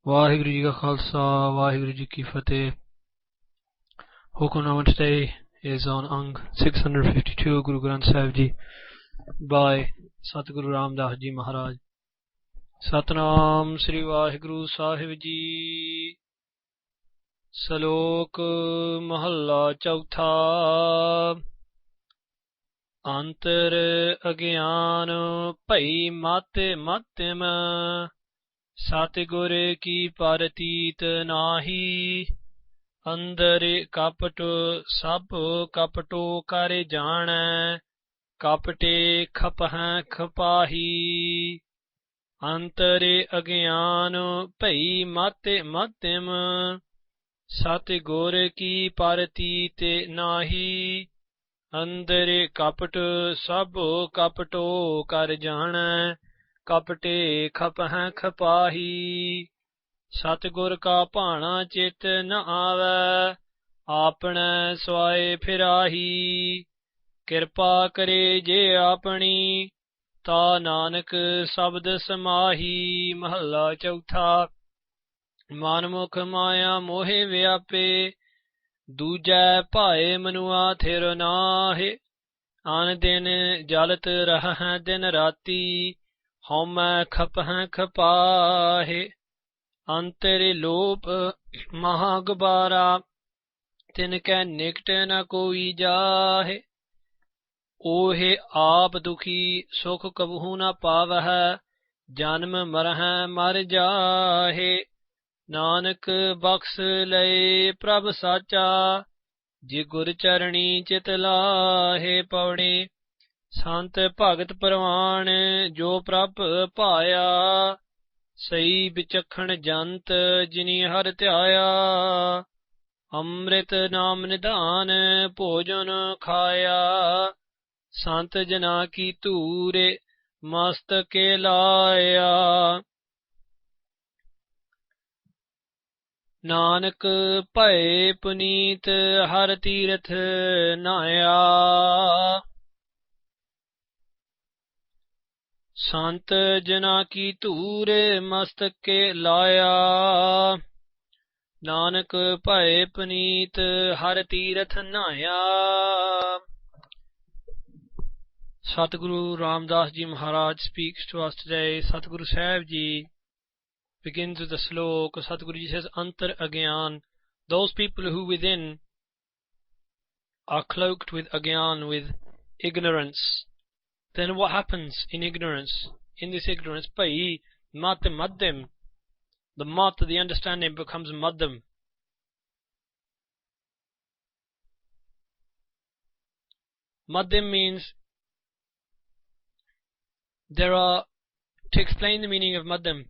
Vaheguru Ji Ka Khalsa, Vaheguru Ji Ki Fateh. Hukamnaama today is on Ang 652 Guru Granth Sahib Ji by Satguru Ramdas Ji Maharaj. Satnam Sri Vaheguru Sahib Ji. SHALOK Mahalla Chautha. Antar Agyan Bhai Mate Matim Satgur ki Paratit Nahi. Andar Kapat Sab Kapato Kare Jana Kapate Khapah Khapahi. Antare Agyan Bhai Mate Matim Satgur ki Paratit Nahi. Andar Kapat Sab Kapato Kar Jana Kapate Khapah Khapahi. Satgur ka ਭਾਣਾ ਚਿਤ ਨ ਆਵੈ ਆਪਣੈ ਸਵਾਏ ਫਿਰਾਹੀ। ਕਿਰਪਾ ਕਰੇ ਜੇ ਆਪਣੀ ਤਾ ਨਾਨਕ ਸ਼ਬਦ ਸਮਾਹੀ। ਮਹੱਲਾ ਚੌਥਾ। ਮਨਮੁਖ ਮਾਇਆ ਮੋਹਿ ਵਿਆਪੇ ਦੂਜੈ ਭਾਏ ਮਨੁਆ ਥਿਰ ਨਾਹਿ। ਅਨ ਦਿਨ ਜਲਤ ਰਹਹਿ ਦਿਨ ਰਾਤੀ ਹਉਮੈ ਖਪਹਿ ਖਪਾਹਿ। ਅੰਤਰੇ ਲੋਪ ਮਹਾਗਬਾਰਾ ਤਿਨ ਕੈ ਨਿਕਟ ਨ ਕੋਈ ਜਾਹਿ। ਓਹਿ ਆਪ ਦੁਖੀ ਸੁਖ ਕਬਹੂ ਨ ਪਾਵਹਿ ਜਨਮ ਮਰਹਿ ਮਰ ਜਾਹਿ। ਨਾਨਕ ਬਖਸ਼ ਲਏ ਪ੍ਰਭ ਸਾਚਾ ਜੇ ਗੁਰ ਚਰਣੀ ਚਿਤ ਲਾਹੇ। ਪੌੜੇ। ਸੰਤ ਭਗਤ ਪ੍ਰਵਾਨ ਜੋ ਪ੍ਰਭ ਭਾਇਆ ਸਈ ਵਿਚਖਣ ਜੰਤ ਜਿਨੀ ਹਰਿ ਧਿਆਇਆ। ਅੰਮ੍ਰਿਤ ਨਾਮ ਨਿਧਾਨ ਭੋਜਨ ਖਾਇਆ ਸੰਤ ਜਨਾ ਕੀ ਧੂਰੇ ਮਸਤਕੇ ਲਾਇਆ। ਨਾਨਕ ਭਏ ਪੁਨੀਤ ਹਰਿ ਤੀਰਥ ਨਾਇਆ। ਸੰਤ ਜਨਾ ਕੀ ਧੂਰੇ ਮਸਤਕੇ ਲਾਇਆ। ਨਾਨਕ ਭਏ ਪੁਨੀਤ ਹਰਿ ਤੀਰਥ ਨਾਇਆ। Satguru Ramdas Ji Maharaj speaks to us today. Satguru Sahib Ji begins with the SHALOK. Satguru Ji says, Antar Agyan, those people who within are cloaked with Agyan, with ignorance. Then what happens in ignorance? In this ignorance, Bhai Mat Maddim, the mat, the understanding becomes Maddim. Maddim means to explain the meaning of Maddim,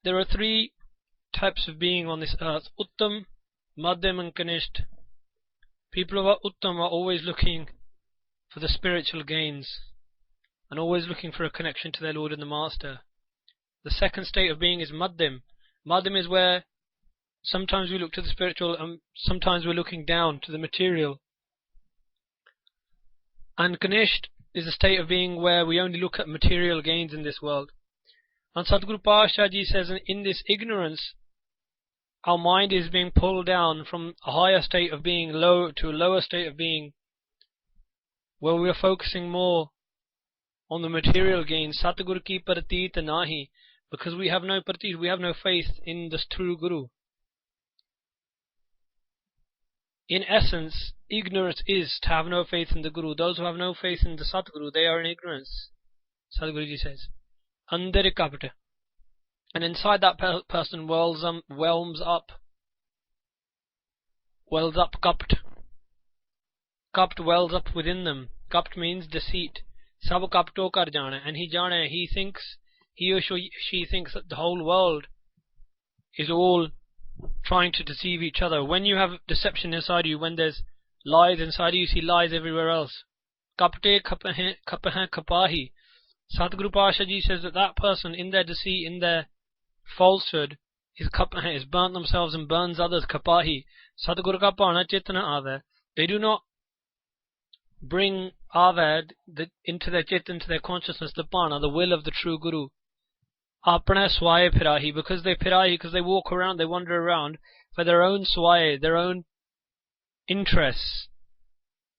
there are three types of being on this earth: Uttam, Madhyam and Kanisht. People who are Uttam are always looking for the spiritual gains and always looking for a connection to their Lord and the Master. The second state of being is Madhyam. Madhyam is where sometimes we look to the spiritual and sometimes we're looking down to the material. And Kanisht is a state of being where we only look at material gains in this world. And Satguru Pasha Ji says, in this ignorance, our mind is being pulled down from a higher state of being low to a lower state of being, where we are focusing more on the material gains. Satguru ki pratit nahi, because we have no pratit, we have no faith in this true Guru. In essence, ignorance is to have no faith in the Guru. Those who have no faith in the Satguru, they are in ignorance. Satguru Ji says, Andar Kapata. And inside that person wells up Kapt. Kapt wells up within them. Kapt means deceit. Sab Kapto kar jana. And he thinks, he or she thinks that the whole world is all trying to deceive each other. When you have deception inside you, when there's lies inside you see lies everywhere else. Kapte khapah khapahi. Satguru Pasha Ji says that person, in their deceit, in their falsehood, is burnt themselves and burns others. Khapahi. Satguru ka bhana chitna ave. They do not bring avad into their chit, into their consciousness, the bhana, the will of the true Guru. apna swaye phirahi, because they walk around, they wander around for their own swaye, their own interests,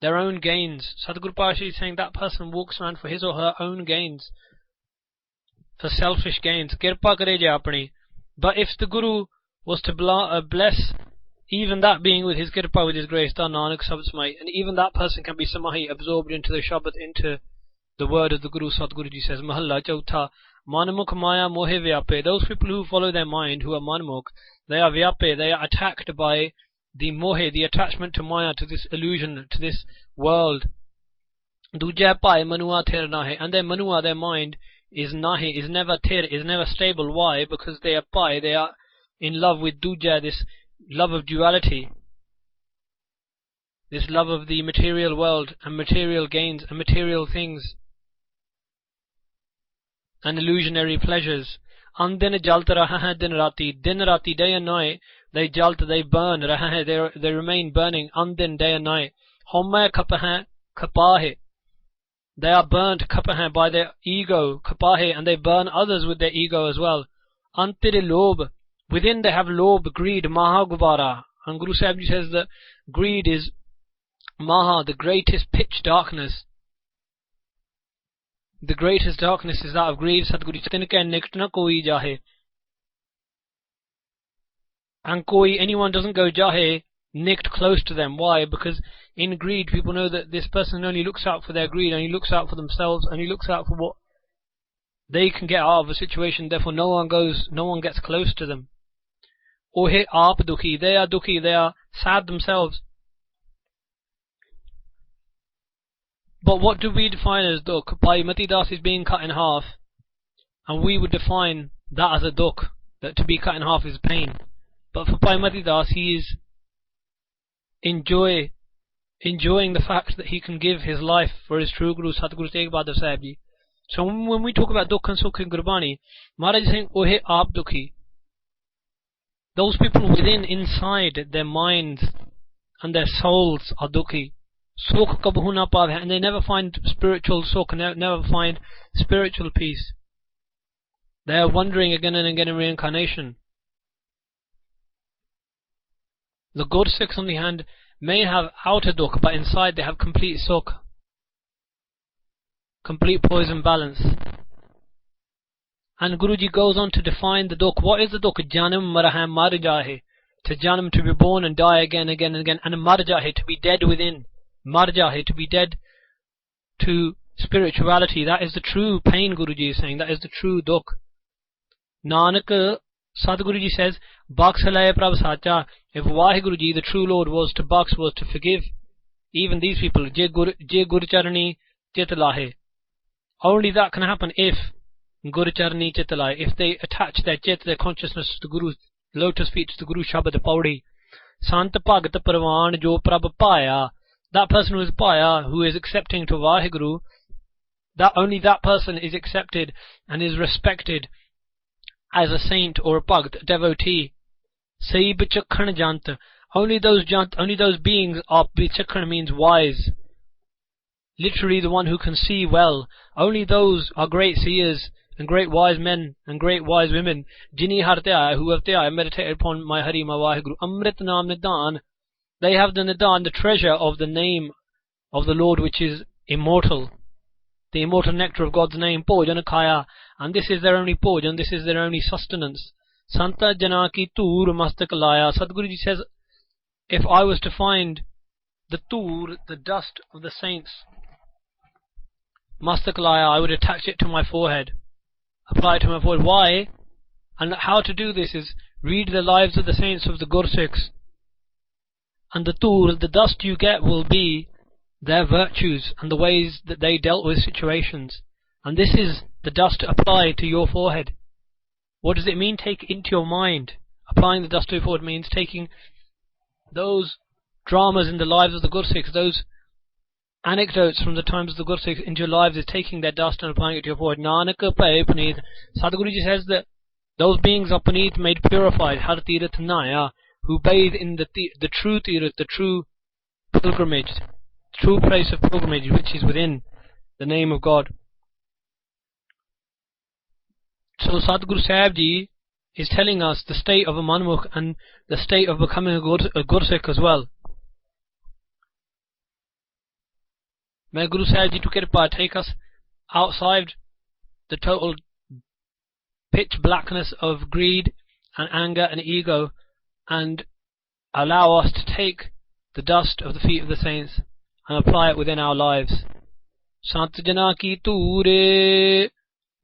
their own gains. Sadhguru Pasha is saying that person walks around for his or her own gains, for selfish gains. Kirpa kare je apni. But if the Guru was to bless even that being with his kirpa, with his grace, done Nanak Shabad might, and even that person can be samahi, absorbed into the Shabad, into the word of the Guru. Sadhguruji says, Mahalla Chautha, manmukh maya mohe vyape. Those people who follow their mind, who are manmukh, they are vyape, they are attacked by the mohe, the attachment to maya, to this illusion, to this world. Dujya pai manua thir nahe, and their manua, their mind, is nahi, is never thir, is never stable. Why? Because they are pai, they are in love with dujya, this love of duality, this love of the material world and material gains and material things and illusionary pleasures. Andin jalt raha hai din rati, day and night, they jalt, they burn, raha hai, they remain burning, andin, day and night. Homme kapahe, kapahe, they are burnt, kapahe, by their ego, kapahe, and they burn others with their ego as well. Antire lob, within they have lob, greed, maha gubara. And Guru Sahib Ji says that greed is maha, the greatest pitch darkness. The greatest darkness is that of greed. Sadhguru Tinke nikt na koi jahe. And anyone doesn't go jahe, nicked close to them. Why? Because in greed, people know that this person only looks out for their greed, only looks out for themselves, only looks out for what they can get out of a situation. Therefore, no one gets close to them. Ohe aap dukhi, they are sad themselves. But what do we define as dukh? Bhai Mati Das is being cut in half, and we would define that as a dukh, that to be cut in half is pain. But for Bhai Mati Das, he is enjoying the fact that he can give his life for his true Guru, Satguru Tegh Bahadur Sahib Ji. So when we talk about dukh and sukh in Gurbani, Maharaj is saying, Ohe aap dukhi. Those people within, inside their minds and their souls are dukhi. Sukh kabhu na paave, and they never find spiritual sukh, never find spiritual peace. They are wandering again and again in reincarnation. The Gursikhs, on the hand, may have outer dukh, but inside they have complete sukh, complete poison balance. And Guruji goes on to define the dukh. What is the dukh? Janam maraham mar jahe. To janam, to be born and die again, again and again. And mar jahe, to be dead within. Mar jahe, to be dead to spirituality. That is the true pain, Guruji is saying. That is the true dukh. Nanak, Sadhguruji says, Baks halaye prabh sacha. If Vaheguruji, the true Lord, was to baks, was to forgive even these people, je gur charani chit lahe. Only that can happen if Gur charani chit lahe, if they attach their chit, their consciousness to the Guru's lotus feet, to the Guru Shabad PAUREE. Sant bhagat parvan jo prabh paya. That person who is paya, who is accepting to Vaheguru, that only that person is accepted and is respected as a saint or a bhakt, a devotee. Sai bichakhan jant. Only those beings are, bichakhan means wise. Literally the one who can see well. Only those are great seers and great wise men and great wise women. Jini hartya, who have meditated upon my Hari, my Vaheguru. Amrit Naam Nidan. They have the Nidan, the treasure of the name of the Lord, which is immortal. The immortal nectar of God's name, Pojan Khaya. And this is their only Pojan, this is their only sustenance. Santa Jana ki Tur Mastak Laya. Sadhguruji says, if I was to find the Tur, the dust of the saints, Mastak Laya, I would attach it to my forehead. Apply it to my forehead. Why? And how to do this is read the lives of the saints of the Gursikhs. And the Tur, the dust you get, will be their virtues and the ways that they dealt with situations. And this is the dust to apply to your forehead. What does it mean? Take it into your mind. Applying the dust to your forehead means taking those dramas in the lives of the Gursikhs, those anecdotes from the times of the Gursikhs into your lives, is taking their dust and applying it to your forehead. Nanak Pae Paneet. Sadhguruji says that those beings are Paneet, made purified, Har Tirat Naya, who bathe in the true Tirat, the true pilgrimage, the true place of pilgrimage, which is within the name of God. So Sadguru Sahib Ji is telling us the state of a manmukh and the state of becoming a Gursikh as well. May Guru Sahib Ji to Kirpa take us outside the total pitch blackness of greed and anger and ego, and allow us to take the dust of the feet of the saints and apply it within our lives. Sant jana ki toore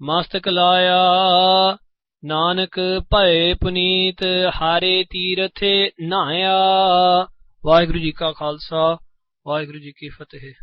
mastak laya, Nanak pae puneet hare teerathe naya. Vaheguru Ji ka Khalsa, Vaheguru Ji ki Fateh.